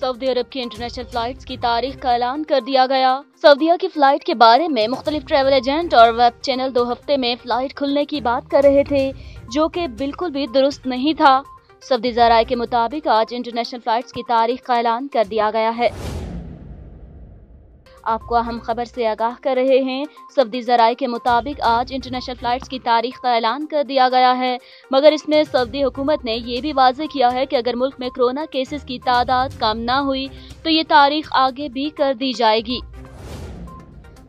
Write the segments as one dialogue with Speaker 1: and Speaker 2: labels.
Speaker 1: Saudi अरब की international flights की तारीख का ऐलान कर दिया गया। सऊदीया की फ्लाइट के बारे में मुख्तलिफ ट्रैवल एजेंट और वेब चैनल 2 हफ्ते में फ्लाइट खुलने की बात कर रहे थे, जो कि बिल्कुल भी दुरुस्त नहीं था। सऊदी ज़राए के मुताबिक आज इंटरनेशनल फ्लाइट्स की तारीख का ऐलान कर दिया गया है। आपको अहम खबर से आगाह कर रहे हैं। सऊदी ज़राए के मुताबिक आज इंटरनेशनल फ्लाइट्स की तारीख का ऐलान कर दिया गया है, मगर इसमें सऊदी हुकूमत ने ये भी वाज़ेह किया है कि अगर मुल्क में कोरोना केसेस की तादाद कम ना हुई तो ये तारीख आगे भी कर दी जाएगी।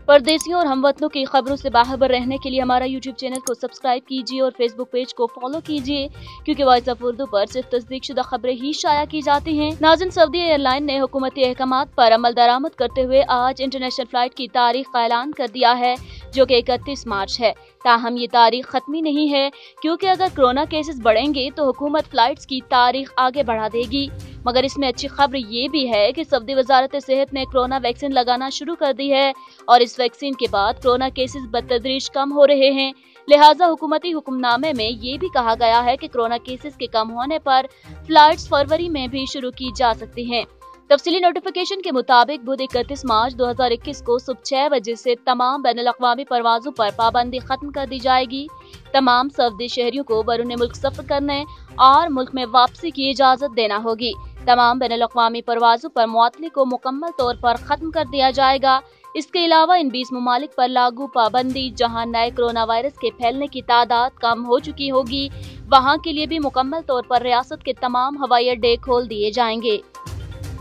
Speaker 1: परदेसियों और हमवतनों की खबरों से बाखबर रहने के लिए हमारा यूट्यूब चैनल को सब्सक्राइब कीजिए और फेसबुक पेज को फॉलो कीजिए, क्योंकि वॉइस ऑफ उर्दू पर सिर्फ तस्दीकशुदा खबरें ही शाया की जाती हैं। नाज़रीन, सऊदी एयरलाइन ने हुकूमती अहकामात पर अमल दरामद करते हुए आज इंटरनेशनल फ्लाइट की तारीख का ऐलान कर दिया है, जो कि 31 मार्च है। ताहम ये तारीख खत्मी नहीं है, क्योंकि अगर कोरोना केसेस बढ़ेंगे तो हुकूमत फ्लाइट्स की तारीख आगे बढ़ा देगी। मगर इसमें अच्छी खबर ये भी है कि सऊदी वजारत सेहत ने कोरोना वैक्सीन लगाना शुरू कर दी है और इस वैक्सीन के बाद कोरोना केसेस बतदरीज कम हो रहे हैं। लिहाजा हुकूमती हुक्मनामे में ये भी कहा गया है कि कोरोना केसेस के कम होने पर फ्लाइट्स फरवरी में भी शुरू की जा सकती हैं। तफसीली नोटिफिकेशन के मुताबिक बुध 31 मार्च 2021 को सुबह 6 बजे से तमाम बैनुल-अक़वामी परवाज़ों पर पाबंदी खत्म कर दी जाएगी। तमाम सऊदी शहरियों को बैरून मुल्क सफर करने और मुल्क में वापसी की इजाज़त देना होगी। तमाम बैनुल-अक़वामी परवाज़ों पर मुअत्तली को मुकम्मल तौर पर खत्म कर दिया जाएगा। इसके अलावा इन 20 ममालिक पर लागू पाबंदी, जहां नए कोरोना वायरस के फैलने की तादाद कम हो चुकी होगी, वहां के लिए भी मुकम्मल तौर पर रियासत के तमाम हवाई अड्डे खोल दिए जाएंगे।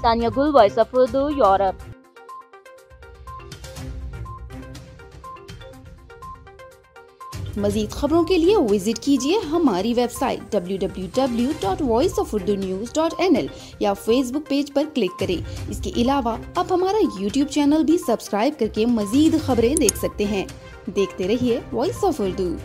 Speaker 1: सानिया गुल, वॉइस ऑफ उर्दू, यूरोप।
Speaker 2: मज़ीद खबरों के लिए विजिट कीजिए हमारी वेबसाइट www.voiceofurdunews.nl या फेसबुक पेज पर क्लिक करें। इसके अलावा आप हमारा यूट्यूब चैनल भी सब्सक्राइब करके मज़ीद खबरें देख सकते हैं। देखते रहिए वॉइस ऑफ उर्दू।